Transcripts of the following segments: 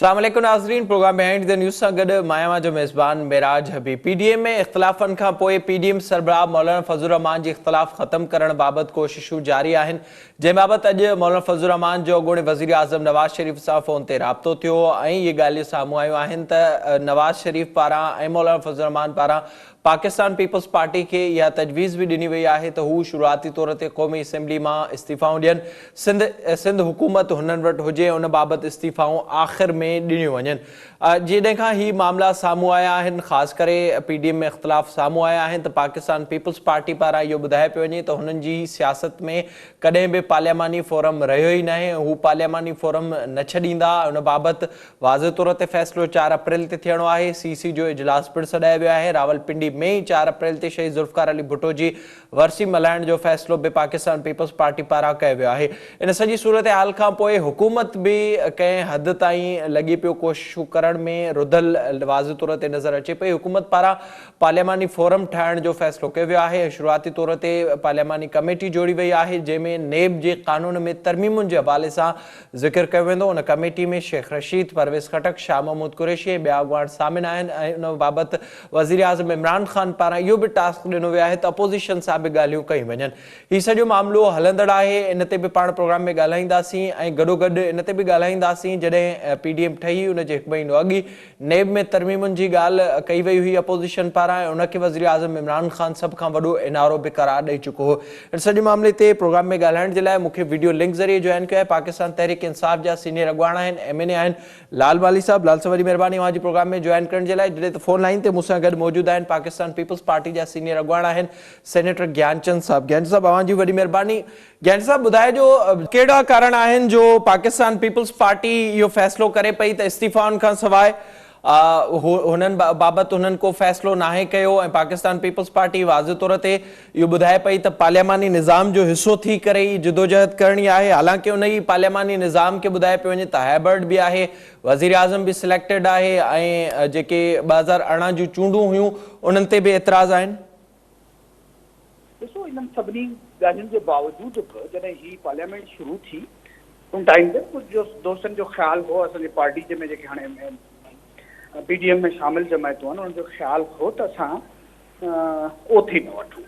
अस्सलाम वालेकुम नाज़रीन, प्रोग्राम बिहाइंड द न्यूज़ सां गॾु मायामा जो मेज़बान मेराज हबीब। पीडीएम में इख़्तिलाफ़नि खां पोइ पीडीएम सरबराह मौलाना फज़लुर रहमान जी इख़्तिलाफ़ ख़त्म करण बाबति कोशिशूं जारी आहिनि, जंहिं बाबति अॼु मौलाना फज़लुर रहमान जो अॻूणे वज़ीर आज़म नवाज़ शरीफ़ सां फ़ोन ते राब्तो थियो ऐं इहे ॻाल्हियूं साम्हूं आयूं आहिनि त नवाज़ शरीफ़ पारां ऐं मौलाना फज़लुर रहमान पारां पाकिस्तान पीपल्स पार्टी के इहा तजवीज़ भी ॾिनी वई आहे त हू शुरूआती तौर ते क़ौमी असेंबली मां इस्तीफ़ाऊं ॾियनि। सिंध हुकूमत हुननि वटि हुजे उन बाबति इस्तीफ़ाऊं आख़िर में ॾिनियूं वञनि। जॾहिं खां ही मामला साम्हूं आया आहिनि, ख़ासि करे पीडीएम में इख़्तिलाफ़ साम्हूं आया आहिनि, त पाकिस्तान पीपल्स पार्टी पारां इहो ॿुधाए पियो वञे त हुननि जी सियासत में कॾहिं बि पार्लियामानी फोरम रहियो ई नाहे, हू पार्लियामानी फोरम न छॾींदा। उन बाबति वाज़े तौर ते फ़ैसिलो 4 अप्रैल ते थियणो आहे। सीसी जो इजलास पिणु सॾायो वियो आहे। रावलपिंडी में ई 4 अप्रैल ते शहीद ज़ुल्फ़िकार अली भुट्टो जी वरसी मल्हाइण जो फ़ैसिलो बि पाकिस्तान पीपल्स पार्टी पारां कयो वियो आहे। इन सॼी सूरत हाल खां पोइ हुकूमत बि कंहिं हद ताईं लॻी पियो कोशिशूं करण में रुधल वाज़े तौर ते नज़र अचे पई। हुकूमत पारां पार्लियामानी फोरम ठाहिण जो फ़ैसिलो कयो वियो आहे। शुरूआती तौर ते पार्लियामानी कमेटी जोड़ी वई आहे, जंहिंमें नेब जे कानून में तरमीमुनि जे हवाले सां ज़िक्र कयो वेंदो। उन कमेटी में शेख रशीद, परवेज़ खटक, शाह महमूद कुरैशी ऐं ॿिया अॻवान सामिल आहिनि ऐं उन बाबति वज़ीर आज़म इमरान ख़ान पारां इहो बि टास्क ॾिनो वियो आहे त अपोज़िशन सां बि ॻाल्हियूं कयूं वञनि। हीउ सॼो मामिलो हलंदड़ आहे, इन ते बि पाण प्रोग्राम में ॻाल्हाईंदासीं ऐं गॾोगॾु इन ते बि ॻाल्हाईंदासीं जॾहिं पीडीएम ठही उन जे हिकु महीनो अॻु नेब में तरमीमुनि जी ॻाल्हि कई वई हुई अपोज़िशन पारां ऐं उनखे वज़ीर आज़म इमरान ख़ान सभ खां वॾो इनारो बि करार ॾेई चुको हो। इन सॼे मामले ते प्रोग्राम में ॻाल्हाइण जे लाइ मूंखे वीडियो लिंक ज़रिए जॉइन कयो आहे पाकिस्तान तहरीक इंसाफ़ जा सीनियर अॻवान आहिनि, एमएनए आहिनि, लाल वाली साहब। लाल साहब वॾी महिरबानी अवां जी प्रोग्राम में जॉइन करण जे लाइ। जॾहिं त फोन लाइन ते मूंसां गॾु मौजूदु आहिनि पाकिस्तान पीपल्स पार्टी जा सीनियर अॻवान आहिनि सेनेटर ज्ञानचंद साहब। ज्ञानचंद साहब अवां जी वॾी महिरबानी। ज्ञानचंद साहब ॿुधाइजो कहिड़ा कारण आहिनि जो पाकिस्तान पीपल्स पार्टी इहो फ़ैसिलो करे पई त इस्तीफ़ाउनि खां सवाइ हुननि बाबति हुननि को फ़ैसिलो नाहे कयो ऐं पाकिस्तान पीपल्स पार्टी वाज़े तौर ते इहो ॿुधाए पई त पार्लियामानी निज़ाम जो हिसो थी करे ई जिदोजहद करणी आहे। हालांकि उन ई पार्लियामानी निज़ाम खे ॿुधाए पियो वञे त हैबर्ड बि आहे, वज़ीर आज़म बि सिलेक्टेड आहे ऐं जेके 2018 जूं चूंडूं हुयूं उन्हनि ते बि एतिराज़ आहिनि। ॾिसो, इन्हनि सभिनी ॻाल्हियुनि जे बावजूदि बि जॾहिं ही पार्लियामेंट शुरू थी उन टाइम ते कुझु दोस्तनि जो ख़्यालु हो, असांजी पार्टी जे में जेके हाणे पीडीएम में शामिल जमायतूं आहिनि उन्हनि जो ख़्यालु हो त असां ओथी न वठूं,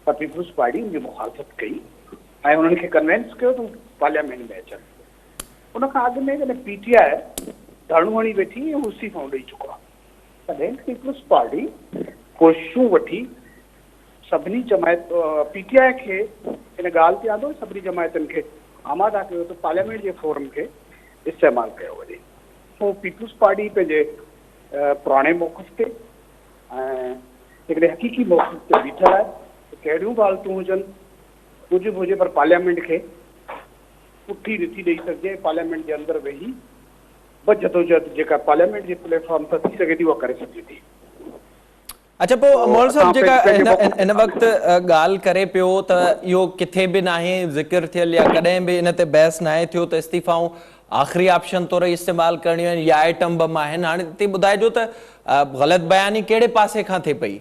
पर पीपल्स पार्टी उनजी मुखालफ़त कई ऐं उन्हनि खे कन्वेंस कयो त पार्लियामेंट में अचनि। उन खां अॻु में जॾहिं पीटीआई धरणो हणी वेठी ऐं इस्तीफ़ो ॾेई चुको आहे, तॾहिं पीपल्स पार्टी कोशिशूं वठी सभिनी जमायत पीटीआई खे इन ॻाल्हि ते आंदो सभिनी जमायतुनि खे आमादा कयो त पार्लियामेंट जे फोरम खे इस्तेमालु कयो वञे। पोइ पीपल्स पार्टी पंहिंजे पुराणे मौक़िफ़ ते ऐं हिकिड़े हक़ीक़ी मौक़िफ़ ते बीठल आहे। कहिड़ियूं बि हालतूं हुजनि, कुझु बि हुजे, पर पार्लियामेंट खे पुठी नथी ॾेई सघिजे। पार्लियामेंट जे अंदरि वेही बि जदोजहद जेका पार्लियामेंट जे प्लेटफॉर्म ते थी सघे थी उहा करे सघे थी। अच्छा, पोइ मौल साहब जेका इन वक़्तु ॻाल्हि करे पियो त इहो किथे बि नाहे ज़िक्र थियल या कॾहिं बि इन ते बहस नाहे थियो त इस्तीफ़ाऊं आख़िरी ऑप्शन तौर इस्तेमालु करणियूं आहिनि या आइटम बम आहिनि। हाणे हिते ॿुधाइजो त ग़लति बयानी कहिड़े पासे खां थिए पई?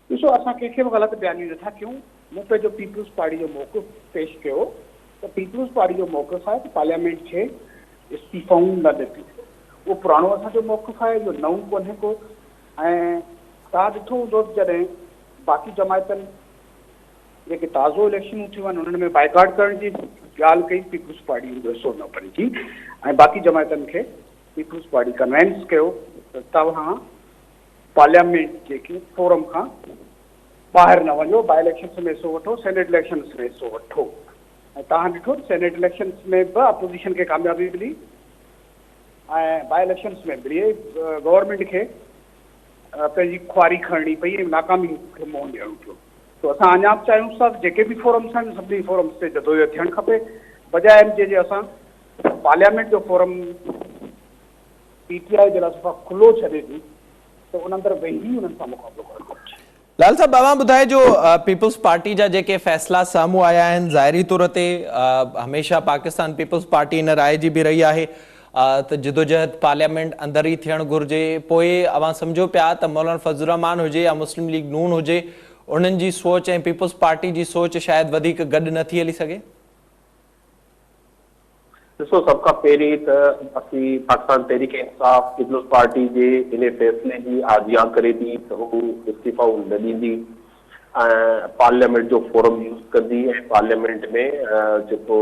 ॾिसो, असां कंहिंखे बि ग़लति बयानी नथा कयूं। मूं पंहिंजो पीपल्स पार्टी जो मौक़िफ़ पेश कयो त पीपल्स पार्टी जो मौक़िफ़ आहे त पार्लियामेंट खे इस्तीफ़ाऊं न ॾिबी। उहो पुराणो असांजो मौक़िफ़ आहे, इहो नओं कोन्हे को। ऐं तव्हां ॾिठो हूंदो जॾहिं बाक़ी जमायतनि जेके ताज़ो इलेक्शनूं थियूं आहिनि उन्हनि में बाइकाट करण जी ॻाल्हि कई, पीपल्स पार्टी जो हिसो न बणिजी ऐं बाक़ी जमायतनि खे पीपल्स पार्टी कन्वेंस कयो त तव्हां पार्लियामेंट जेके फोरम खां ॿाहिरि न वञो, बाई इलेक्शन्स में हिसो वठो, सेनेट इलेक्शन्स में हिसो वठो। ऐं तव्हां ॾिठो सेनेट इलेक्शन्स में बि अपोज़िशन खे कामयाबी मिली ऐं बाई इलेक्शन्स में बि गवर्नमेंट खे पंहिंजी ख्वारी खणणी पई ऐं नाकामी खे मुंहुं ॾियणो पियो। तो असां अञा बि चाहियूं था जेके बि फोरम्स आहिनि सभिनी फोरम्स ते जदोजहद थियणु खपे, बजाए जे असां पार्लियामेंट जो फोरम पीटीआई जे लाइ सफ़ा खुलो छॾे ॾी त उन अंदरि वेही उन्हनि सां मुक़ाबिलो करणु घुरिजे। लाल साहब, अवां ॿुधाइजो पीपल्स पार्टी जा जेके फ़ैसिला साम्हूं आया आहिनि, ज़ाहिरी तौर ते हमेशह पाकिस्तान पीपल्स पार्टी इन राय जी बि रही आहे त जिदोजहद पार्लियामेंट अंदरि ई थियणु घुरिजे। पोइ अवां सम्झो पिया त मौलाना फज़लुर रहमान हुजे या मुस्लिम लीग नून हुजे, उन्हनि जी सोच ऐं पीपल्स पार्टी जी सोच शायदि वधीक गॾु नथी हली सघे। ॾिसो सभ खां पहिरीं त असीं पाकिस्तान तहरीक इंसाफ़ पीपल्स पार्टी जे इन फ़ैसिले जी आजिया करे थी त हू इस्तीफ़ाऊं न ॾींदी ऐं पार्लियामेंट जो फोरम यूज़ कंदी ऐं पार्लियामेंट में जेको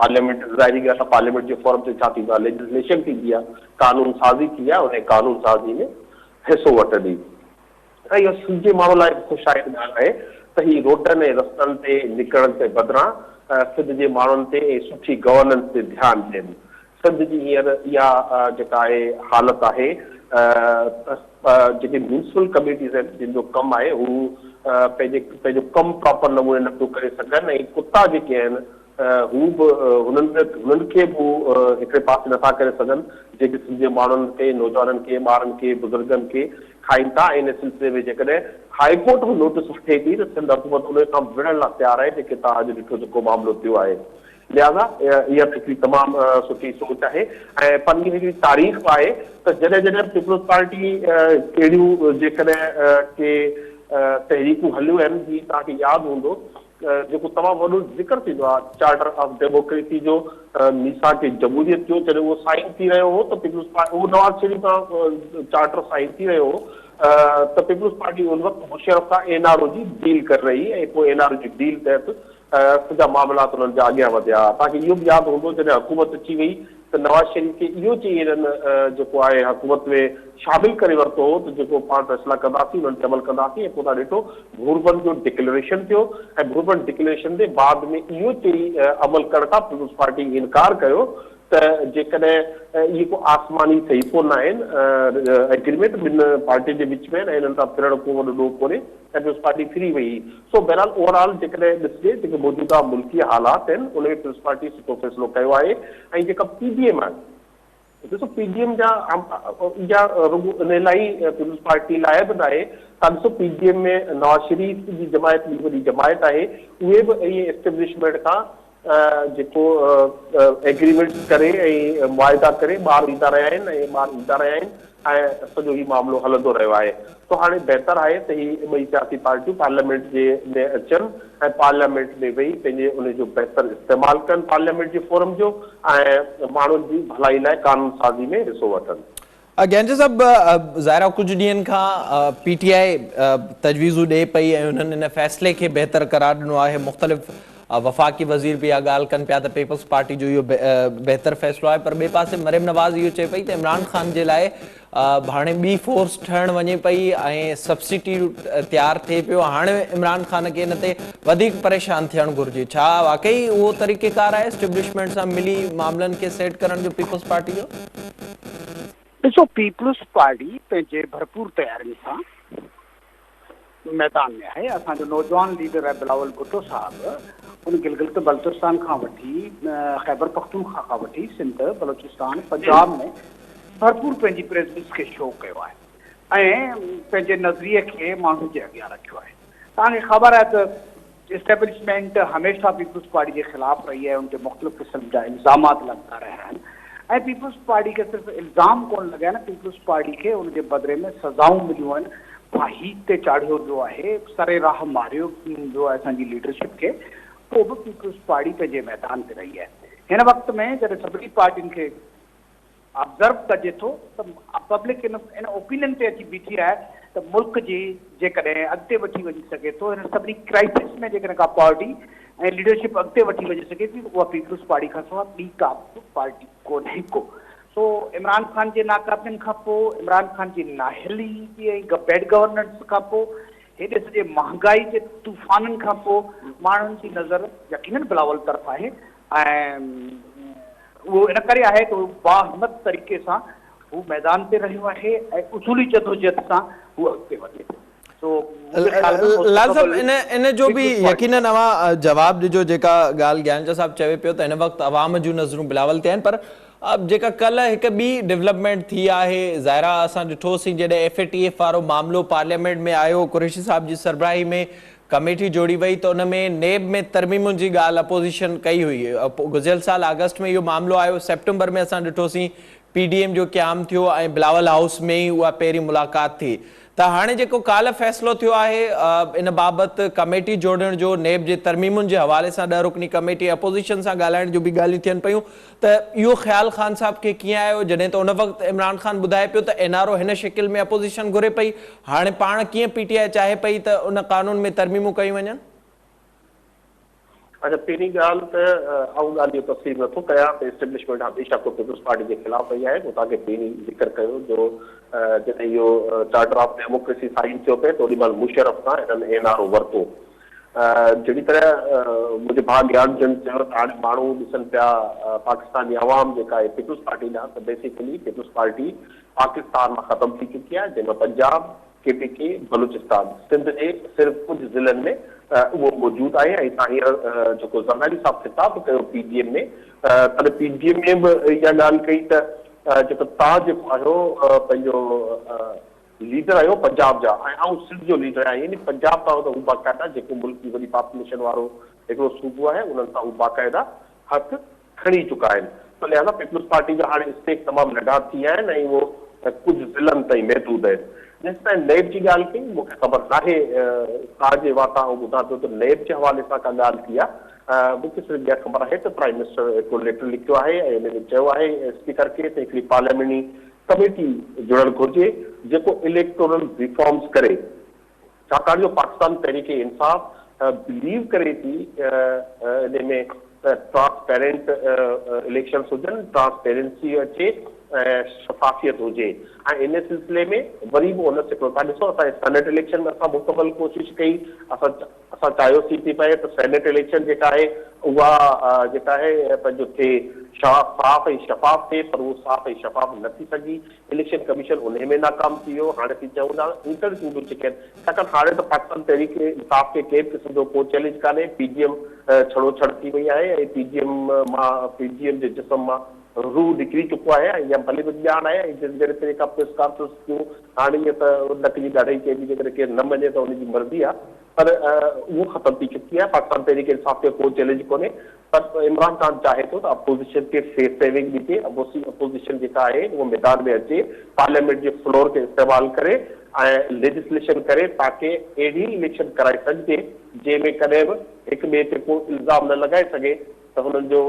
पार्लियामेंट ज़ाहिरी ॻाल्हि आहे पार्लियामेंट जे फोरम ते छा थींदो आहे लेजिस्लेशन थींदी आहे कानून साज़ी थी आहे उन कानून साज़ी में हिसो वठंदी ऐं इहो सिंध जे माण्हू लाइ ख़ुशाइद ॻाल्हि आहे त हीअ रोडनि ऐं रस्तनि ते निकिरण ते बदिरां सिंध जे माण्हुनि ते ऐं सुठी गवर्नेंस ते ध्यानु ॾियनि सिंध जी हींअर इहा जेका आहे हालत आहे जेके म्यूनिसिपल कमेटीज़ आहिनि जिन जो कमु आहे हू पंहिंजो कमु प्रॉपर नमूने न पियो करे सघनि ऐं कुता जेके आहिनि हू बि हुननि खे बि हिकिड़े पासे नथा करे सघनि जेके सिंध जे माण्हुनि खे नौजवाननि खे ॿारनि खे बुज़ुर्गनि खे खाइनि था इन सिलसिले में जेकॾहिं हाईकोर्ट बि नोटिस वठे थी त सिंध हुकूमत उन खां विढ़ण लाइ तयारु आहे जेके तव्हां अॼु ॾिठो जेको मामिलो थियो आहे लिहाज़ा इहा त हिकिड़ी तमामु सुठी सोच आहे ऐं पंहिंजी हिकिड़ी तारीख़ बि आहे त जॾहिं जॾहिं पीपल्स पार्टी कहिड़ियूं जेकॾहिं के तहरीकूं हलियूं आहिनि जीअं तव्हांखे यादि हूंदो जेको तमामु वॾो ज़िक्र थींदो आहे चार्टर ऑफ डेमोक्रेसी जो मीसाक जमहूरियत जो जॾहिं उहो साइन थी रहियो हो त पीपल्स पार्टी उहो नवाज़ शरीफ़ खां चार्टर साइन थी रहियो हो त पीपल्स पार्टी उन वक़्तु मुशर्रफ खां एनआरओ जी डील करे रही ऐं पोइ एनआरओ जी डील तहत सॼा मामलात उन्हनि जा अॻियां वधिया तव्हांखे इहो बि यादि हूंदो जॾहिं हुकूमत अची वई त नवाज़ शरीफ़ खे इहो चई वञनि जेको आहे हुकूमत में शामिल करे वरितो हो त जेको पाण फ़ैसिला कंदासीं उन्हनि ते अमल कंदासीं ऐं पोइ तव्हां ॾिठो घुरबन जो डिक्लेरेशन थियो ऐं घुरबन डिक्लेरेशन जे बाद में इहो चई अमल करण खां पीपल्स पार्टी इनकार कयो त जेकॾहिं इहे को आसमानी सहीफ़ो न आहिनि एग्रीमेंट ॿिनि पार्टियुनि जे विच में ऐं इन्हनि सां फिरण को वॾो ॾोह कोन्हे ऐं पीपल्स पार्टी फ्री वई सो बहरहाल ओवरऑल जेकॾहिं ॾिसिजे जेके मौजूदा मुल्की हालात आहिनि उन में पीपल्स पार्टी सुठो फ़ैसिलो कयो आहे ऐं जेका पीडीएम आहे ॾिसो पीडीएम जा रुगो इन लाइ पीपल्स पार्टी लाइ बि न आहे तव्हां ॾिसो पीडीएम में नवाज़ शरीफ़ जी जमायत ॿी वॾी जमायत आहे उहे बि इहे एस्टेब्लिशमेंट खां जेको एग्रीमेंट करे ऐं मुआइदा करे ॿार ईंदा रहिया आहिनि ऐं ॿार ईंदा रहिया आहिनि ऐं सॼो हीउ मामिलो हलंदो रहियो आहे तो हाणे बहितर आहे त हीअ ॿई सियासी पार्टियूं पार्लियामेंट जे में अचनि ऐं पार्लियामेंट में वेही पंहिंजे उन जो बहितर इस्तेमालु कनि पार्लियामेंट जे फोरम जो ऐं माण्हुनि जी भलाई लाइ कानून साज़ी में हिसो वठनि गैंजा साहब ज़ाहिरा कुछ ॾींहंनि खां पीटीआई तजवीज़ूं ॾे पई ऐं हुननि इन फ़ैसिले खे बहितर करार ॾिनो आहे मुख़्तलिफ़ वफ़ाक़ी वज़ीर भी ॻाल्हि कनि पिया त पीपल्स पार्टी जो इहो बहितर फ़ैसिलो आहे पर ॿिए पासे मरियम नवाज़ इहो चए पई त इमरान ख़ान जे लाइ हाणे ॿी फोर्स ठहण वञे पई ऐं सब्सिट्यूट तयारु थिए पियो हाणे इमरान ख़ान खे इन ते वधीक परेशान थियणु घुरिजे छा वाकई उहो तरीक़ेकार आहे एस्टेब्लिशमेंट सां मिली मामलनि खे सेट करण जो पीपल्स पार्टी जो ॾिसो पीपल्स पार्टी पंहिंजे भरपूर तयारियुनि सां मैदान में आहे असांजो नौजवान लीडर आहे बिलावल भुट्टो साहब उन गिलगित बल्तिस्तान खां वठी ख़ैबर पख्तूनख्वा खां वठी सिंध बलोचिस्तान पंजाब में भरपूर पंहिंजी प्रेज़ेंस खे शो कयो आहे ऐं पंहिंजे नज़रिए खे माण्हुनि जे अॻियां रखियो आहे तव्हांखे ख़बर आहे त इस्टेब्लिशमेंट हमेशह पीपल्स पार्टी जे ख़िलाफ़ रही आहे उन ते मुख़्तलिफ़ क़िस्म जा इल्ज़ामात लॻंदा रहिया आहिनि ऐं पीपल्स पार्टी खे सिर्फ़ु इल्ज़ाम कोन लॻिया न पीपल्स पार्टी खे उनजे बदिले में सज़ाऊं मिलियूं आहिनि फाहीद ते चाढ़ियो वियो आहे सरे राह मारियो वियो आहे असांजी लीडरशिप खे पोइ बि पीपल्स पार्टी पंहिंजे मैदान ते रही आहे हिन वक़्त में जॾहिं सभिनी पार्टियुनि खे ऑब्ज़र्व कजे थो त पब्लिक इन ओपिनियन ते अची बीठी आहे त मुल्क जी जेकॾहिं अॻिते वठी वञी सघे थो हिन सभिनी क्राइसिस में जेकॾहिं का पार्टी ऐं लीडरशिप अॻिते वठी वञी सघे थी उहा पीपल्स पार्टी खां सवाइ ॿी का पार्टी कोन्हे को सो इमरान ख़ान जे नाकाबियुनि खां पोइ इमरान ख़ान जी नाहिली ऐं बैड गवर्नेंस खां पोइ हेॾे सॼे महांगाई जे तूफ़ाननि खां पोइ माण्हुनि जी नज़र यकीनन बिलावल तरफ़ आहे ऐं उहो इन करे आहे त उहो बाहिम्मत तरीक़े सां हू मैदान ते रहियो आहे ऐं उसूली जदोजहद सां हू अॻिते वधे लाल साहब इन जो भी यकीनन अवां जवाब ॾिजो जेका ॻाल्हि ज्ञानचा साहब चवे पियो त हिन वक़्तु अवाम जूं नज़रूं बिलावल ते आहिनि पर अब जेका कल हिकु ॿी डेवलपमेंट थी आहे ज़ाहिरा असां ॾिठोसीं जॾहिं FATF वारो मामिलो पार्लियामेंट में आयो कुरैशी साहब जी सरबराही में कमेटी जोड़ी वई त उन में नेब में तरमीमुनि जी ॻाल्हि अपोज़िशन कई हुई गुज़िरियल साल अगस्त में इहो मामिलो आयो सेप्टेंबर में असां ॾिठोसीं PDM जो क़याम थियो ऐं बिलावल हाउस में ई उहा पहिरीं मुलाक़ात थी त हाणे जेको काल्ह फ़ैसिलो थियो आहे इन बाबति कमेटी जोड़ण जो, नेब जे तरमीमुनि जे हवाले सां 10 रुकनी कमेटी अपोज़िशन सां ॻाल्हाइण जो बि ॻाल्हियूं थियनि पियूं, त इहो ख़्यालु ख़ान साहब खे कीअं आयो, जॾहिं त उन वक़्तु इमरान ख़ान ॿुधाए पियो त NRO हिन शिकिल में अपोज़िशन घुरे पई, हाणे पाण कीअं PTI चाहे पई त उन क़ानून में तरमीमूं कयूं वञनि? अच्छा, पहिरीं ॻाल्हि त आउं ॻाल्हि इहो तस्लीम नथो कयां त एस्टेब्लिशमेंट हमेशह को पीपल्स पार्टी जे ख़िलाफ़ रही आहे। तव्हांखे पहिरीं ज़िक्र कयो जो जॾहिं इहो चार्टर ऑफ डेमोक्रेसी साइन थियो पिए त ओॾी महिल मुशर्रफ सां हिननि NRO वरितो। जहिड़ी तरह मुंहिंजे भाउ ज्ञान चंद चयो त हाणे माण्हू ॾिसनि पिया पाकिस्तान जी अवाम जेका आहे पीपल्स पार्टी ॾांहुं, त बेसिकली पीपल्स पार्टी पाकिस्तान मां ख़तमु थी चुकी आहे, जंहिंमें पंजाब, KPK, बलूचिस्तान, सिंध जे सिर्फ़ु कुझु ज़िलनि में उहो मौजूदु आहे। ऐं तव्हां हींअर जेको ज़रदारी साहिबु ख़िताबु कयो PDM में, तॾहिं PDM में बि इहा ॻाल्हि कई त जेको तव्हां जेको आहियो पंहिंजो लीडर आहियो पंजाब जा, ऐं आउं सिंध जो लीडर आहियां, यानी पंजाब सां त हू बाक़ाइदा जेको मुल्क जी वॾी पॉपुलेशन वारो हिकिड़ो सूबो आहे उन्हनि सां हू बाक़ाइदा हथ खणी चुका आहिनि। त लिहाज़ा पीपल्स पार्टी जा हाणे स्टेक तमामु नंढा थी विया आहिनि ऐं उहो कुझु ज़िलनि ताईं महदूद आहिनि। जेसिताईं नेब जी ॻाल्हि कई, मूंखे ख़बर नाहे तव्हांजे वाता आउं ॿुधां पियो त नेब जे हवाले सां का ॻाल्हि थी आहे। मूंखे सिर्फ़ु इहा ख़बर आहे त प्राइम मिनिस्टर हिकिड़ो लेटर लिखियो आहे ऐं हुन में चयो आहे स्पीकर खे त हिकिड़ी पार्लियामेंटी कमेटी जुड़णु घुरिजे जेको इलेक्टोरल रिफॉर्म्स करे, छाकाणि जो पाकिस्तान तहरीक इंसाफ़ बिलीव करे थी इन में ट्रांसपेरेंट इलेक्शन्स हुजनि, ट्रांसपेरेंसी अचे ऐं शफ़ाफ़ियत हुजे। ऐं इन सिलसिले में वरी बि उन सिकिड़ो तव्हां ॾिसो, असांजे सेनेट इलेक्शन में असां मुकमल कोशिशि कई, असां चाहियोसीं थी पए त सेनेट इलेक्शन जेका आहे उहा जेका आहे पंहिंजो थिए साफ़ ऐं शफ़ाफ़ थिए, पर उहो साफ़ ऐं शफ़ाफ़ न थी सघी। इलेक्शन कमीशन उन में नाकाम थी वियो। हाणे थी चऊं था इंटर चूंडूं जेके आहिनि, छाकाणि हाणे त पाकिस्तान तहरीक इंसाफ़ खे कंहिं क़िस्म जो को चैलेंज कान्हे। PGM छड़ो छड़ थी वई आहे ऐं PGM जे जिस्म मां रूह निकिरी चुको आहे। या भले बि ॼाण आहे जहिड़े तरीक़े खां प्रेस कॉन्फ्रेंस थियूं, हाणे ईअं त नकली ॾाढी चइबी, जेकॾहिं केरु न मञे त उनजी मर्ज़ी आहे, पर उहो ख़तमु थी चुकी आहे। पाकिस्तान तहरीक इंसाफ़ खे को चैलेंज कोन्हे, पर इमरान ख़ान चाहे थो त अपोज़िशन खे फेस सेविंग ॾिजे, अपोज़िशन जेका आहे उहो मैदान में अचे, पार्लियामेंट जे फ्लोर खे इस्तेमालु करे ऐं लेजिस्लेशन करे, ताकी अहिड़ी इलेक्शन कराए सघिजे जंहिंमें कॾहिं बि हिक ॿिए ते को इल्ज़ाम न लॻाए सघे त हुननि जो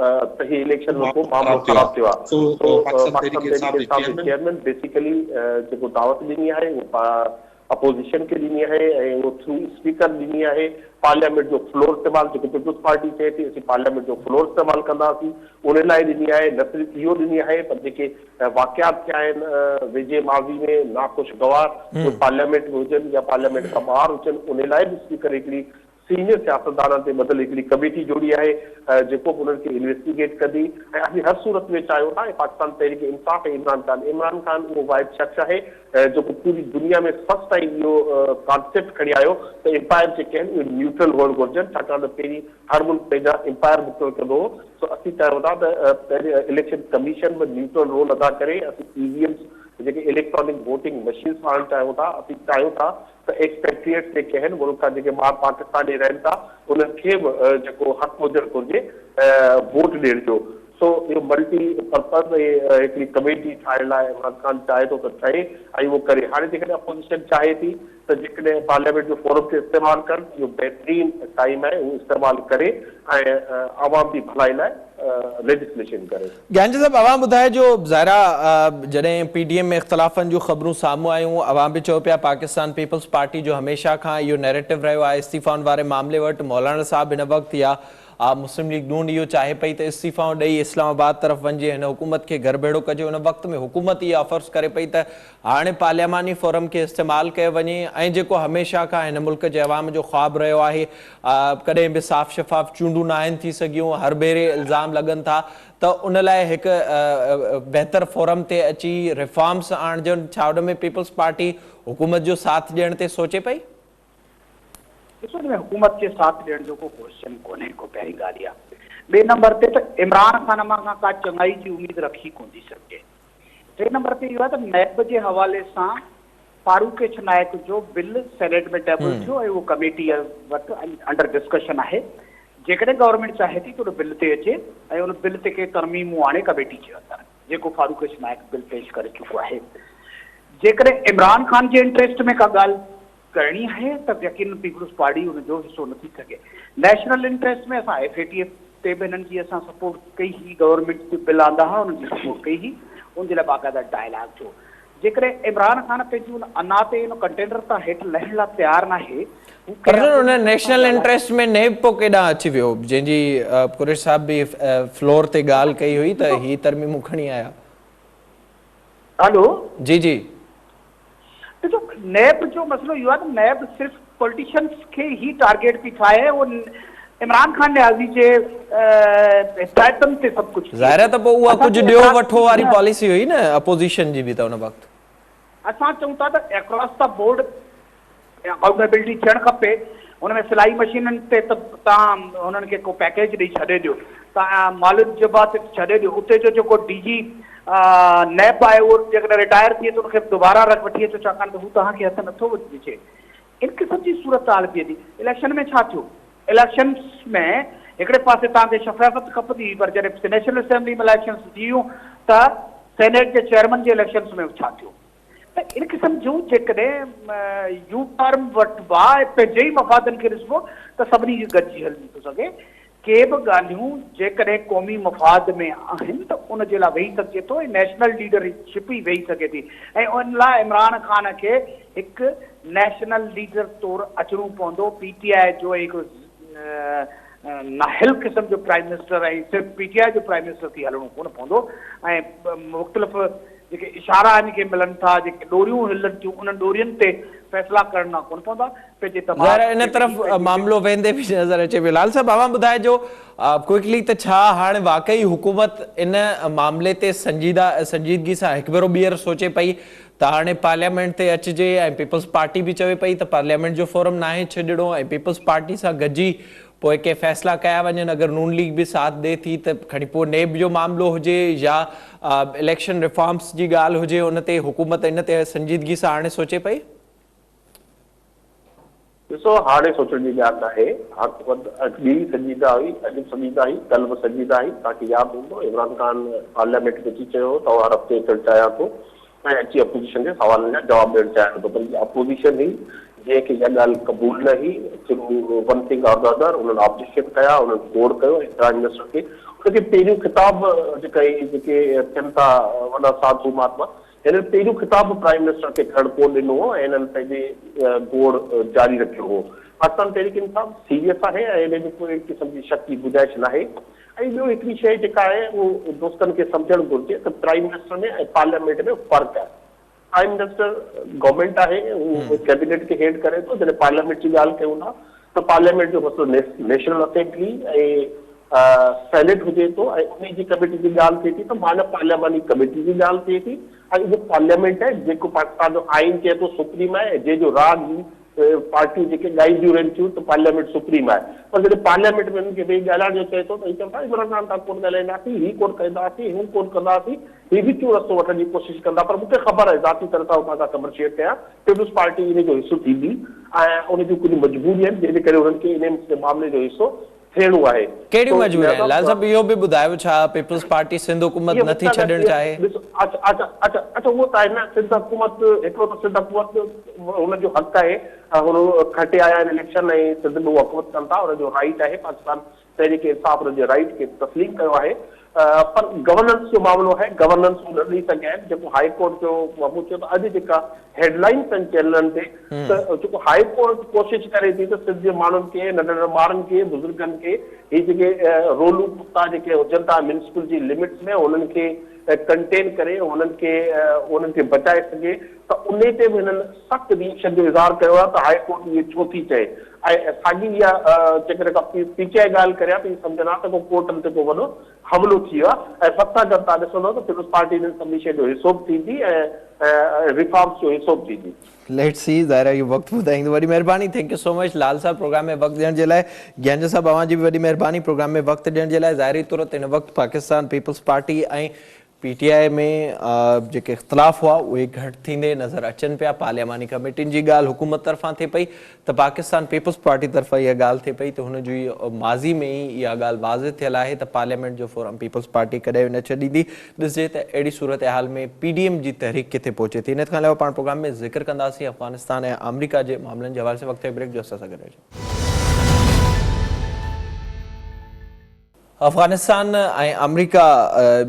त हीउ इलेक्शन में को मामलो ख़राब थियो आहे। पाकिस्तान तहरीक इंसाफ़ जे चेयरमैन बेसिकली जेको दावत ॾिनी आहे उहो अपोज़िशन खे ॾिनी आहे ऐं उहो थ्रू स्पीकर ॾिनी आहे। पार्लियामेंट जो फ्लोर इस्तेमालु, जेको पीपल्स पार्टी चए थी असीं पार्लियामेंट जो फ्लोर इस्तेमालु कंदासीं, उन लाइ ॾिनी आहे। न सिर्फ़ु इहो ॾिनी आहे, पर जेके वाक़ियात थिया आहिनि वेझे माज़ी में नाख़ुशगवार पार्लियामेंट में हुजनि या पार्लियामेंट खां ॿाहिरि हुजनि, उन लाइ बि स्पीकर हिकिड़ी सीनियर सियासतदाननि ते बदल हिकिड़ी कमेटी जोड़ी आहे जेको बि उन्हनि खे इन्वेस्टिगेट कंदी। ऐं असीं हर सूरत में चाहियूं था पाकिस्तान तहरीक इंसाफ़ ऐं इमरान ख़ान उहो वाहिद शख़्स आहे जेको पूरी दुनिया में फर्स्ट टाइम इहो कॉन्सेप्ट खणी आयो त एम्पायर जेके आहिनि उहे न्यूट्रल हुअणु घुरिजनि, छाकाणि त पहिरीं हर मुल्क पंहिंजा एम्पायर मुक़ररु कंदो हो। सो असीं चाहियूं था त पहिरीं इलेक्शन कमीशन में न्यूट्रल रोल अदा करे असीं EVMs जेके इलेक्ट्रॉनिक वोटिंग मशीन्स आणणु चाहियूं था। असीं चाहियूं था त एक्सपेट्रिएट्स जेके आहिनि मुल्क खां जेके ॿाहिरि पाकिस्तान में रहनि था उन्हनि खे बि जेको हक़ हुजणु घुरिजे वोट ॾियण जो। सो इहो मल्टी पर्पज़ हिकिड़ी कमेटी ठाहिण लाइ इमरान ख़ान चाहे थो त ठहे ऐं उहो करे। हाणे जेकॾहिं अपोज़िशन चाहे थी त जेकॾहिं पार्लियामेंट जो फोरम खे इस्तेमालु कनि, इहो बहितरीन टाइम आहे, उहो इस्तेमालु करे ऐं आवाम जी भलाई लाइ लेजिस्लेशन करे। ज्ञान साहब, अवां ॿुधाए जो ज़ाहिरा जॾहिं PDM में इख़्तिलाफ़नि जूं ख़बरूं साम्हूं आयूं, अवां बि चयो पिया पाकिस्तान पीपल्स पार्टी जो हमेशा खां इहो नैरेटिव रहियो आहे इस्तीफ़ाउनि वारे मामले वटि। मौलाना साहब हिन वक़्तु या मुस्लिम लीग नून इहो चाहे पई त इस्तीफ़ाऊं ॾेई इस्लामाबाद तरफ़ वञे, हिन हुकूमत खे घरभेड़ो कजे। उन वक़्त में हुकूमत इहा ऑफर्स करे पई त हाणे पार्लियामानी फोरम खे इस्तेमालु कयो वञे ऐं जेको हमेशा खां हिन मुल्क जे अवाम जो ख़्वाबु रहियो आहे, कॾहिं बि साफ़ शफ़ाफ़ चूंडूं न आहिनि थी सघियूं, हर भेरे इल्ज़ाम लॻनि था, त उन लाइ हिकु बहितर फोरम ते अची रिफॉर्म्स आणजनि। छा उन में पीपल्स पार्टी हुकूमत जो साथ ॾियण ते सोचे पई? ॾिसो, हिन में हुकूमत खे साथ ॾियण जो को क्वेश्चन कोन्हे, को पहिरीं ॻाल्हि आहे। ॿिए नंबर ते त इमरान ख़ान मां का चङाई जी उमेद रखी कोन थी सघिजे। टे नंबर ते इहो आहे त नेब जे हवाले सां फारूक नायक जो बिल सेनेट में टेबल थियो ऐं उहो कमेटी वटि अंडर डिस्कशन आहे। जेकॾहिं गवर्नमेंट चाहे थी त उन बिल ते अचे ऐं उन बिल ते के तरमीमूं आणे कमेटी जे अंदरि, जेको फारूक नायक बिल पेश करे चुको आहे। जेकॾहिं इमरान ख़ान जे इंटरेस्ट में का ॻाल्हि करणी आहे त यकीन पीपल्स पार्टी उनजो हिसो न थी सघे। नेशनल इंटरेस्ट में असां FATF ते बि हिननि जी असां सपोर्ट कई ही, गवर्नमेंट जो बिल आंदा हुआ उनजी सपोर्ट कई ही, उनजे लाइ बाक़ाइदा डायलॉग थियो। जेकॾहिं इमरान ख़ान पंहिंजी उन अना ते इन कंटेनर तां हेठि लहण लाइ तयारु न आहे, पर उन नेशनल इंटरेस्ट में नेब पो केॾां अची वियो, जंहिंजी कुरेश साहब बि फ्लोर ते ॻाल्हि कई हुई त ही तरमीमूं खणी आया। हेलो जी जी, ॾिसो नैब जो मसइलो इहो आहे त नैब सिर्फ़ पॉलिटिशियंस खे ही टारगेट थी ठाहे, वो इमरान ख़ान न्याज़ी जे हिदायतनि ते सभु कुझु ज़ाहिर आहे त पोइ उहा कुझु ॾियो वठो वारी पॉलिसी हुई न अपोजिशन जी बि त उन वक़्तु। असां चऊं था त अक्रॉस द बोर्ड अकाउंटेबिलिटी थियणु खपे। हुन में सिलाई मशीननि ते त तव्हां हुननि खे को पैकेज ॾेई छॾे ॾियो, तव्हां मालिक जबा ते छॾे ॾियो, उते जो जेको DG नैब आहे उहो जेकॾहिं रिटायर थिए त उनखे दुबारा वठी अचो, छाकाणि त हू तव्हांखे हथ नथो विझे। इन क़िस्म जी सूरत हाल थिए थी। इलेक्शन में छा थियो? इलेक्शन में हिकिड़े पासे तव्हांखे शफ़ाफ़त खपंदी, पर जॾहिं नेशनल असेंबली में इलेक्शन थी वियूं त सेनेट जे चेयरमैन जे इलेक्शन्स में छा थियो? त इन क़िस्म जूं जेकॾहिं यू टर्म वटि पंहिंजे ई मफ़ादनि खे ॾिसबो त सभिनी खे गॾिजी हली थो सघे। के बि ॻाल्हियूं जेकॾहिं क़ौमी मफ़ाद में आहिनि त उनजे लाइ वेही सघिजे थो, नेशनल लीडरशिप ई वेही सघे थी। ऐं उन लाइ इमरान ख़ान खे हिकु नेशनल लीडर तौरु अचणो पवंदो। PTI जो हिकु नाहिल क़िस्म जो प्राइम मिनिस्टर ऐं सिर्फ़ु PTI जो प्राइम मिनिस्टर थी हलणो कोन पवंदो। ऐं मुख़्तलिफ़ जेके इशारा आहिनि के मिलनि था, जेके डोरियूं हिलनि थियूं, उन्हनि डोरियुनि ते फैसला करणा कोन पवंदा। इन तरफ़ मामलो वेंदे भी नज़र अचे पियो। लाल साहब, अवां ॿुधाइजो क्विकली त छा हाणे वाकई हुकूमत इन मामले ते संजीदगी सां हिकु भेरो ॿीहर सोचे पई त हाणे पार्लियामेंट ते अचिजे, ऐं पीपल्स पार्टी बि चवे पई त पार्लियामेंट जो फोरम नाहे छॾिणो, ऐं पीपल्स पार्टी सां गॾिजी पोइ के फ़ैसिला कया वञनि, अगरि नून लीग बि साथ ॾे थी त खणी पोइ नेब जो मामलो हुजे या इलेक्शन रिफॉर्म्स जी ॻाल्हि हुजे, उन ते हुकूमत इन ते संजीदगी सां हाणे सोचे पई? ॾिसो, हाणे सोचण जी ॻाल्हि आहे। ॿी संजीदा हुई, अॼु बि संजीदा हुई, कल्ह बि संजीदा हुई। तव्हांखे यादि हूंदो इमरान ख़ान पार्लियामेंट में अची चयो त हर हफ़्ते अचणु चाहियां थो ऐं अची अपोजिशन जे सवालनि जा जवाब ॾियणु चाहियां थो, पर अपोजिशन हुई जंहिंखे इहा ॻाल्हि क़बूल न हुई। वन थिंग और द अदर, उन्हनि ऑब्जेक्शन कया, उन्हनि कोड कयो प्राइम मिनिस्टर खे। उनखे पहिरियों ख़िताब जेके थियनि था वॾा साधू महात्मा, हिननि पहिरियों ख़िताब प्राइम मिनिस्टर खे खणण कोन ॾिनो हो ऐं हिननि पंहिंजे गोड़ जारी रखियो हो। पाकिस्तान तहरीक इंसाफ़ सीरियस आहे ऐं हिन जो कोई क़िस्म जी शक जी गुंजाइश न आहे। ऐं ॿियो हिकिड़ी शइ जेका आहे उहो दोस्तनि खे सम्झणु घुरिजे त प्राइम मिनिस्टर में ऐं पार्लियामेंट में फ़र्क़ु आहे। प्राइम मिनिस्टर गवर्नमेंट आहे, उहो कैबिनेट खे हेड करे थो। जॾहिं पार्लियामेंट जी ॻाल्हि कयूं था त पार्लियामेंट जो मसइलो नेशनल असेंबली ऐं सेनेट हुजे थो ऐं उन जी कमेटी जी ॻाल्हि थिए थी त माना पार्लियामानी कमेटी जी ॻाल्हि थिए थी। ऐं उहो पार्लियामेंट आहे जेको पाकिस्तान जो आइन चए थो सुप्रीम आहे, जंहिंजो राग पार्टियूं जेके ॻाईंदियूं रहनि थियूं त पार्लियामेंट सुप्रीम आहे। पर जॾहिं पार्लियामेंट में हुननि खे वेही ॻाल्हाइण जो चए थो त चवनि था इमरान ख़ान सां कोन ॻाल्हाईंदासीं, हीअ कोन कंदासीं, हू कोन कंदासीं, हीअ बि टियों रस्तो वठण जी कोशिशि कंदा। पर मूंखे ख़बर आहे, ज़ाती तरफ़ सां हुतां खां ख़बर शेयर कयां, पीपल्स पार्टी इन जो हिसो थींदी ऐं उन जूं कुझु मजबूरी आहिनि जंहिंजे करे हुननि खे इन मामले जो हिसो थियणो आहे। कहिड़ियूं मजबूरी आहिनि लाल साहब, इहो बि ॿुधायो, छा पीपल्स पार्टी सिंध हुकूमत नथी छॾणु चाहे? अच्छा उहो त आहे न, सिंध हुकूमत हिकिड़ो त सिंध हुकूमत हुनजो हक़ आहे, हुन खटे आया आहिनि इलेक्शन ऐं सिंध में उहो हुकूमत कनि था, हुनजो राइट आहे। पाकिस्तान तहरीक इंसाफ़ हुनजे राइट खे तस्लीम कयो आहे। पर गवर्नेंस जो मामलो आहे, गवर्नेंस न ॾेई सघिया आहिनि। जेको हाई कोर्ट जो बाबू चयो त अॼु जेका हेडलाइन्स आहिनि चैनलनि ते त जेको हाई कोर्ट कोशिशि करे थी त सिंध जे माण्हुनि खे, नंढड़े ॿारनि खे, बुज़ुर्गनि खे, हीअ जेके रोलू कुत्ता जेके हुजनि था म्यूनिसिपल जी लिमिट्स में, उन्हनि खे कंटेन करे उन्हनि खे बचाए सघे त उन ते बि हिननि सख़्तु रिएक्शन जो इज़हार कयो आहे त हाई कोर्ट इहे छो थी चए। ऐं साॻी इहा जेकॾहिं PTI ॻाल्हि करियां त सम्झंदा त को कोर्टनि ते को वॾो हमलो थी वियो आहे ऐं सत्ता जब तव्हां ॾिसंदव त पीपल्स पार्टी हिननि सभिनी शइ जो हिसो बि थींदी ऐं रिफॉर्म्स जो हिसो बि थींदी। लेट्स सी, ज़ाहिर इहो वक़्तु ॿुधाईंदो। वॾी महिरबानी, thank you so much Lal Sahab programme में वक़्तु ॾियण जे लाइ। ज्ञान साहब, अवां जी बि वॾी महिरबानी प्रोग्राम में वक़्तु ॾियण जे लाइ। ज़ाहिरी तौर ते हिन वक़्तु पाकिस्तान पीपल्स पार्टी ऐं पीटीआई में जेके इख़्तिलाफ़ हुआ उहे घटि थींदे नज़र अचनि पिया। पार्लियामानी कमेटियुनि जी ॻाल्हि हुकूमत तरफ़ां थिए पई त पाकिस्तान पीपल्स पार्टी तरफ़ां इहा ॻाल्हि थिए पई त हुन जी माज़ी में ई इहा ॻाल्हि वाज़िह थियल आहे त पार्लियामेंट जो फोरम पीपल्स पार्टी कॾहिं न छॾींदी। ॾिसिजे त अहिड़ी सूरत हाल में पीडीएम जी तहरीक किथे पहुचे थी। इन खां अलावा पाण प्रोग्राम में ज़िक्र कंदासीं अफ़गानिस्तान ऐं अमरीका जे मामलनि जे हवाले से। वक़्तु ब्रेक जो असां सां गॾु रहिजो। अफ़गानिस्तान ऐं अमरीका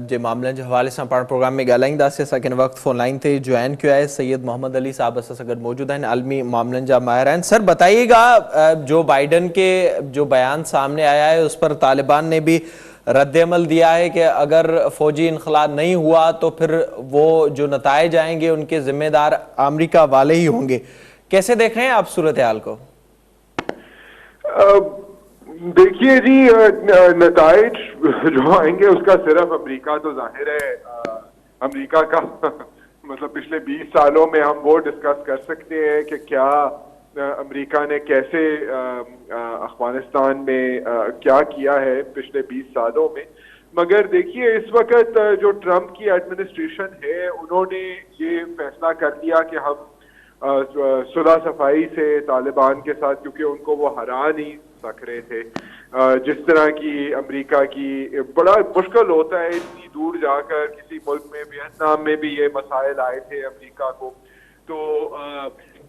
जे मामलनि जे हवाले सां पाण प्रोग्राम में ॻाल्हाईंदासीं। असांखे हिन वक़्तु फ़ोन लाइन ते जॉइन किया है सैयद मोहम्मद अली साहब असां सां गॾु मौजूद हैं, आलमी मामलनि जा माहिर हैं। सर बताइएगा, जो बाइडन के जो बयान सामने आया है उस पर तालिबान ने भी रद्द-ए-अमल दिया है कि अगर फौजी इनखला नहीं हुआ तो फिर वो जो नताइज आएंगे उनके जिम्मेदार अमरीका वाले ही होंगे। कैसे देख रहे हैं आप सूरत हाल को? देखिए जी, नताइज जो आएंगे उसका सिर्फ अमेरिका तो जाहिर है अमेरिका का मतलब पिछले 20 सालों में हम वो डिस्कस कर सकते हैं कि क्या अमेरिका ने कैसे अफगानिस्तान में क्या किया है पिछले 20 सालों में। मगर देखिए, इस वक्त जो ट्रंप की एडमिनिस्ट्रेशन है उन्होंने ये फैसला कर लिया कि हम सुलह सफाई से तालिबान के साथ, क्योंकि उनको वो हरा नहीं सक रहे थे, जिस तरह की अमेरिका की बड़ा मुश्किल होता है इतनी दूर जाकर किसी मुल्क में। वियतनाम में भी ये मसाइल आए थे अमेरिका को, तो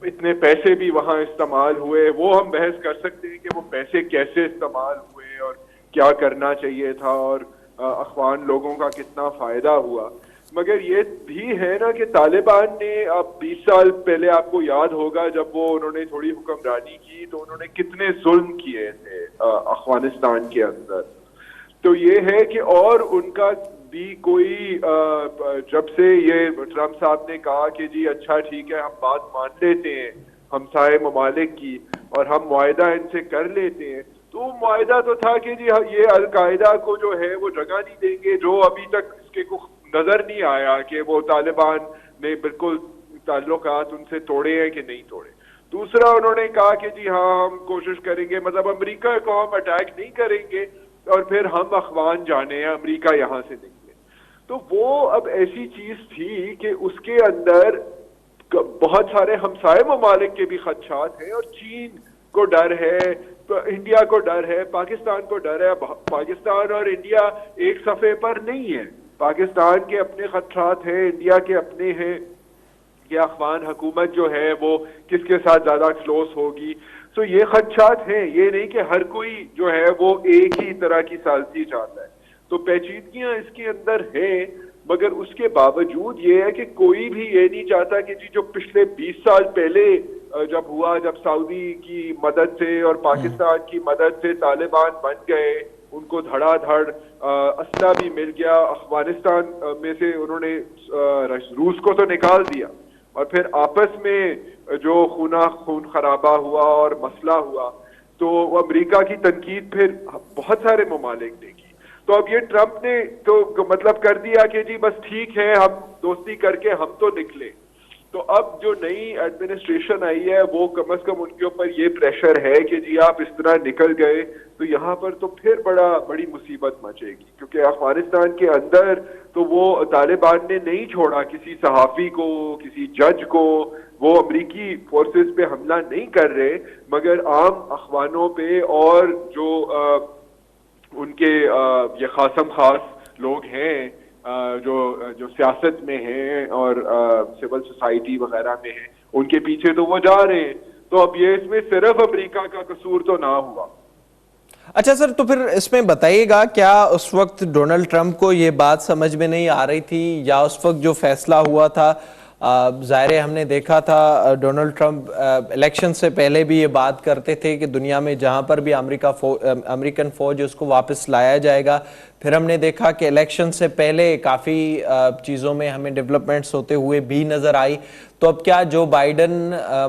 इतने पैसे भी वहाँ इस्तेमाल हुए। वो हम बहस कर सकते हैं कि वो पैसे कैसे इस्तेमाल हुए और क्या करना चाहिए था और अफगान लोगों का कितना फायदा हुआ। मगर ये भी है ना कि तालिबान ने अब 20 साल पहले, आपको याद होगा जब वो उन्होंने थोड़ी हुक्मरानी की तो उन्होंने कितने जुल्म किए थे अफगानिस्तान के अंदर। तो ये है कि और उनका भी कोई जब से ये ट्रंप साहब ने कहा कि जी अच्छा ठीक है हम बात मान लेते हैं हमसाये ममालिक की और हम मुआहदा इनसे कर लेते हैं, तो मुआहदा तो था कि जी ये अलकायदा को जो है वो जगह नहीं देंगे, जो अभी तक इसके को नजर नहीं आया कि वो तालिबान ने बिल्कुल ताल्लुकात उनसे तोड़े हैं कि नहीं तोड़े। दूसरा उन्होंने कहा कि जी हाँ हम कोशिश करेंगे, मतलब अमेरिका को हम अटैक नहीं करेंगे और फिर हम अफगान जाने हैं, अमेरिका यहाँ से निकले। तो वो अब ऐसी चीज थी कि उसके अंदर बहुत सारे हमसाये ममालिक के भी खदशात हैं और चीन को डर है, इंडिया को डर है, पाकिस्तान को डर है। पाकिस्तान और इंडिया एक सफ़े पर नहीं है। पाकिस्तान के अपने खदशात हैं, इंडिया के अपने हैं कि अफगान हुकूमत जो है वो किसके साथ ज्यादा क्लोज होगी। तो ये खदशात हैं, ये नहीं कि हर कोई जो है वो एक ही तरह की सालसी चाहता है। तो पेचीदगियां इसके अंदर हैं, मगर उसके बावजूद ये है कि कोई भी ये नहीं चाहता कि जी जो पिछले 20 साल पहले जब हुआ, जब सऊदी की मदद से और पाकिस्तान की मदद से तालिबान बन गए, उनको धड़ाधड़ असला भी मिल गया, अफगानिस्तान में से उन्होंने रूस को तो निकाल दिया और फिर आपस में जो खून खराबा हुआ और मसला हुआ, तो अमेरिका की तनकीद फिर बहुत सारे ममालिक ने की। तो अब ये ट्रंप ने तो मतलब कर दिया कि जी बस ठीक है हम दोस्ती करके हम तो निकले। तो अब जो नई एडमिनिस्ट्रेशन आई है वो कम से कम उनके ऊपर ये प्रेशर है कि जी आप इस तरह निकल गए तो यहाँ पर तो फिर बड़ी मुसीबत मचेगी, क्योंकि अफगानिस्तान के अंदर तो वो तालिबान ने नहीं छोड़ा किसी सहाफी को, किसी जज को। वो अमरीकी फोर्सेस पे हमला नहीं कर रहे, मगर आम अफगानों पे और जो उनके ये खासम खास लोग हैं जो सियासत में हैं और सिविल सोसाइटी वगैरह में हैं, उनके पीछे तो वो जा रहे हैं। तो अब ये इसमें सिर्फ अमेरिका का कसूर तो ना हुआ। अच्छा सर, तो फिर इसमें बताइएगा, क्या उस वक्त डोनाल्ड ट्रंप को ये बात समझ में नहीं आ रही थी, या उस वक्त जो फैसला हुआ था, ज़ाहिर हमने देखा था डोनाल्ड ट्रंप इलेक्शन से पहले भी ये बात करते थे कि दुनिया में जहां पर भी अमेरिकन फौज है उसको वापस लाया जाएगा। फिर हमने देखा कि इलेक्शन से पहले काफ़ी चीज़ों में हमें डेवलपमेंट्स होते हुए भी नज़र आई। तो अब क्या जो बाइडन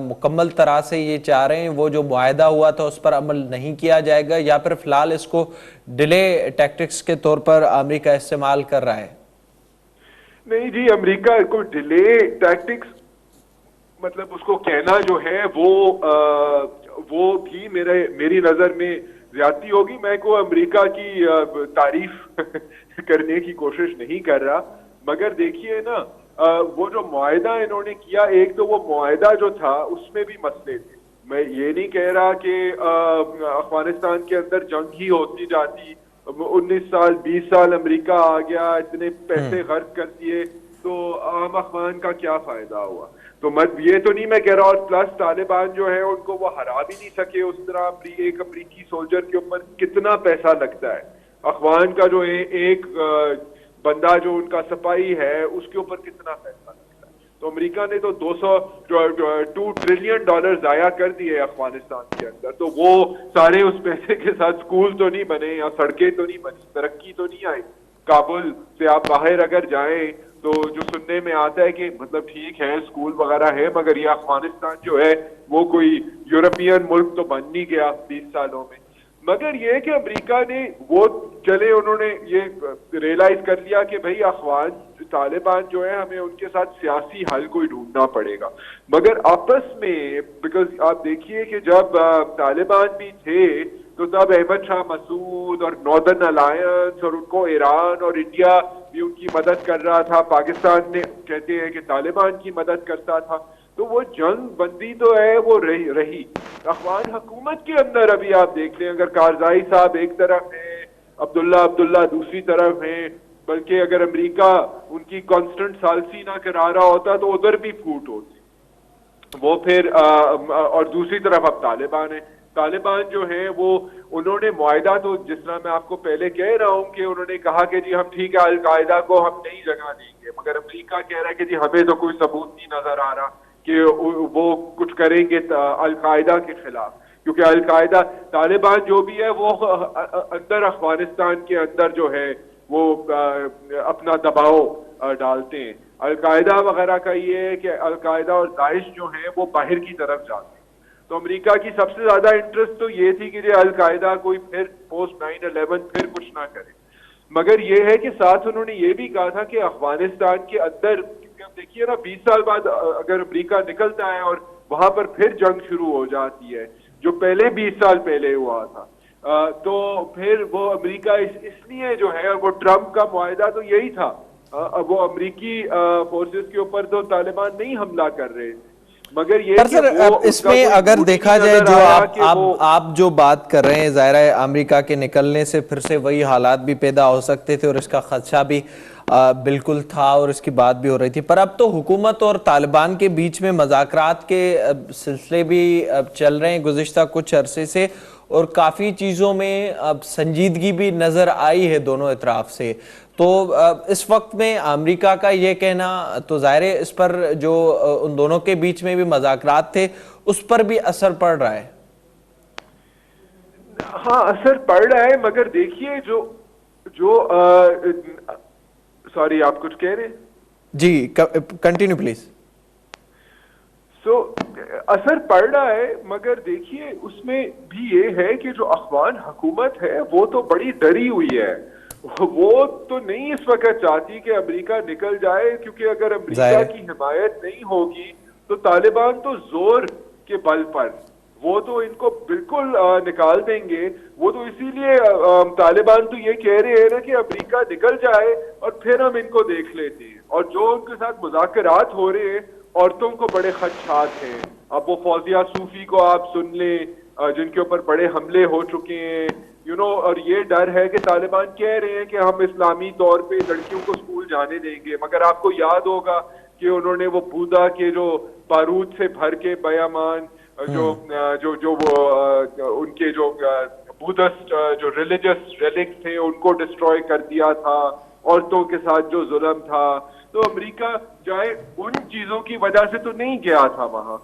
मुकम्मल तरह से ये चाह रहे हैं वो जो मुआहदा हुआ था उस पर अमल नहीं किया जाएगा, या फिर फिलहाल इसको डिले टैक्टिक्स के तौर पर अमेरिका इस्तेमाल कर रहा है? नहीं जी, अमेरिका को डिले टैक्टिक्स मतलब उसको कहना जो है वो भी मेरी नजर में ज्यादती होगी। मैं को अमेरिका की तारीफ करने की कोशिश नहीं कर रहा, मगर देखिए ना, वो जो मुआहदा इन्होंने किया, एक तो वो मुआहदा जो था उसमें भी मसले थे। मैं ये नहीं कह रहा कि अफगानिस्तान के अंदर जंग ही होती जाती, 19 साल 20 साल अमेरिका आ गया, इतने पैसे खर्च कर दिए, तो आम अफगान का क्या फायदा हुआ। तो मत ये तो नहीं मैं कह रहा, और प्लस तालिबान जो है उनको वो हरा भी नहीं सके उस तरह। एक अमरीकी सोल्जर के ऊपर कितना पैसा लगता है, अफगान का जो एक बंदा जो उनका सिपाही है उसके ऊपर कितना पैसा लगता है। तो अमेरिका ने तो 2 ट्रिलियन डॉलर जाया कर दिए अफगानिस्तान के अंदर, तो वो सारे उस पैसे के साथ स्कूल तो नहीं बने या सड़कें तो नहीं बनी, तरक्की तो नहीं आई। काबुल से आप बाहर अगर जाएं तो जो सुनने में आता है कि मतलब ठीक है स्कूल वगैरह है, मगर ये अफगानिस्तान जो है वो कोई यूरोपियन मुल्क तो बन नहीं गया 20 सालों में। मगर ये कि अमेरिका ने वो चले, उन्होंने ये रियलाइज कर लिया कि भाई अफगान तालिबान जो है हमें उनके साथ सियासी हल कोई ढूंढना पड़ेगा। मगर आपस में, बिकॉज आप देखिए कि जब तालिबान भी थे तो तब अहमद शाह मसूद और नॉर्दर्न अलायंस और उनको ईरान और इंडिया भी उनकी मदद कर रहा था, पाकिस्तान ने कहते हैं कि तालिबान की मदद करता था। तो वो जंग बंदी तो है वो रही अफगान हुकूमत के अंदर। अभी आप देख लें, अगर कारजाई साहब एक तरफ है, अब्दुल्ला दूसरी तरफ है, बल्कि अगर अमेरिका उनकी कांस्टेंट सालसी ना करा रहा होता तो उधर भी फूट होती वो फिर और दूसरी तरफ अब तालिबान है। तालिबान जो है वो उन्होंने मुआहदा, तो जिस तरह मैं आपको पहले कह रहा हूं कि उन्होंने कहा कि जी हम ठीक है अल-कायदा को हम नई जगह देंगे, मगर अमेरिका कह रहा है कि जी हमें तो कोई सबूत नहीं नजर आ रहा कि वो कुछ करेंगे अल-कायदा के खिलाफ, क्योंकि अल-कायदा तालिबान जो भी है वो अंदर अफगानिस्तान के अंदर जो है वो अपना दबाव डालते हैं। अल-कायदा वगैरह का ये है कि अल-कायदा और दाइश जो है वो बाहर की तरफ जाते हैं। तो अमेरिका की सबसे ज्यादा इंटरेस्ट तो ये थी कि अल-कायदा कोई फिर पोस्ट 9/11 फिर कुछ ना करे। मगर ये है कि साथ उन्होंने ये भी कहा था कि अफगानिस्तान के अंदर, देखिए ना 20 साल बाद अगर अमेरिका निकलता है और वहां पर फिर जंग शुरू हो जाती है जो पहले 20 साल पहले हुआ था, तो फिर वो अमेरिका इसलिए जो है, वो ट्रंप का मुआहदा तो यही था, वो अमेरिकी फोर्सेस के ऊपर तो तालिबान नहीं हमला कर रहे थे। मगर ये पर सर इसमें अगर देखा जाए जो आप जो बात कर रहे हैं, जाहिर है अमेरिका के निकलने से फिर से वही हालात भी पैदा हो सकते थे और इसका खदशा भी बिल्कुल था और इसकी बात भी हो रही थी। पर अब तो हुकूमत और तालिबान के बीच में मज़ाकरात के सिलसिले भी चल रहे हैं गुज़िश्ता कुछ अरसे से, और काफ़ी चीज़ों में अब संजीदगी भी नज़र आई है दोनों इतराफ से। तो इस वक्त में अमेरिका का ये कहना तो ज़ाहिर है इस पर जो उन दोनों के बीच में भी मज़ाकरात थे उस पर भी असर पड़ रहा है। हाँ असर पड़ रहा है, मगर देखिए जो सॉरी आप कुछ कह रहे हैं? जी कंटिन्यू प्लीज। असर पड़ रहा है, मगर देखिए उसमें भी ये है कि जो अफगान हुकूमत है वो तो बड़ी डरी हुई है। वो तो नहीं इस वक्त चाहती कि अमेरिका निकल जाए, क्योंकि अगर अमेरिका की हिमायत नहीं होगी तो तालिबान तो जोर के बल पर वो तो इनको बिल्कुल निकाल देंगे। वो तो इसीलिए तालिबान तो ये कह रहे हैं ना कि अमेरिका निकल जाए और फिर हम इनको देख लेते हैं। और जो उनके साथ मुज़ाकरात हो रहे हैं औरतों को बड़े खदशात हैं। अब वो फौजिया सूफी को आप सुन लें जिनके ऊपर बड़े हमले हो चुके हैं, और ये डर है कि तालिबान कह रहे हैं कि हम इस्लामी तौर पे लड़कियों को स्कूल जाने देंगे। मगर आपको याद होगा कि उन्होंने वो बूदा के जो बारूद से भर के बयामान जो वो उनके जो बुद्धिस्ट जो रिलीजियस रेलिक्स थे उनको डिस्ट्रॉय कर दिया था, औरतों के साथ जो जुल्म था। तो अमेरिका जाए उन चीजों की वजह से तो नहीं गया था वहां,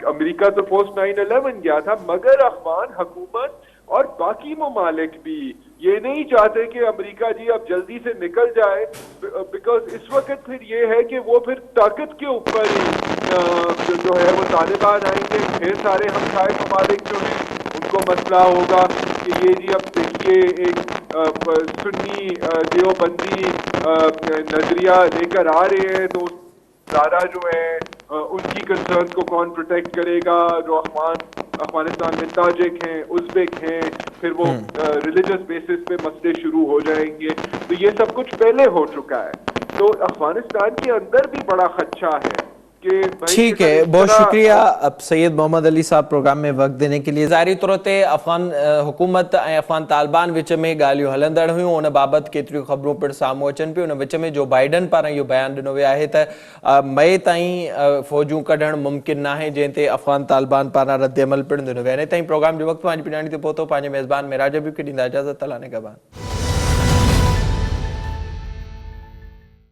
अमेरिका तो पोस्ट 9/11 गया था। मगर अफगान हुकूमत और बाकी ममालिक भी ये नहीं चाहते कि अमेरिका जी अब जल्दी से निकल जाए, बिकॉज इस वक्त फिर ये है कि वो फिर ताकत के ऊपर जो है वो तालिबान आएंगे, ढेर सारे हमसाए ममालिक जो हैं उनको मसला होगा कि ये जी अब देखिए एक सुन्नी देवबंदी नजरिया लेकर आ रहे हैं, तो ज़्यादा जो है उनकी कंसर्न को कौन प्रोटेक्ट करेगा। जो अफगानिस्तान में ताजिक हैं, उज़्बेक हैं, फिर वो रिलीजियस बेसिस पे मसले शुरू हो जाएंगे। तो ये सब कुछ पहले हो चुका है। तो अफगानिस्तान के अंदर भी बड़ा खदशा है कि भाई ठीक है, बहुत शुक्रिया अब सैयद मोहम्मद अली साहब प्रोग्राम में वक्त देने के लिए। ज़ाहिरी तौर ते अफ़गान हुकूमत ऐं अफ़गान तालिबान विच में ॻाल्हियूं हलंदड़ हुयूं, उन बाबति केतिरियूं ख़बरूं पिणु साम्हूं अचनि पियूं। उन विच में जो बाइडन पारां इहो बयानु ॾिनो वियो आहे त मई ताईं फ़ौजूं कढणु मुमकिन न आहे, जंहिं ते अफ़गान तालिबान पारां रद्द अमल पिणु ॾिनो वियो आहे। ताईं प्रोग्राम जो वक़्तु पंहिंजी पिनाणी ते पहुतो। पंहिंजे मेज़बान मेराज हबीब खे ॾींदा इजाज़त। अल्लाह निगहबान।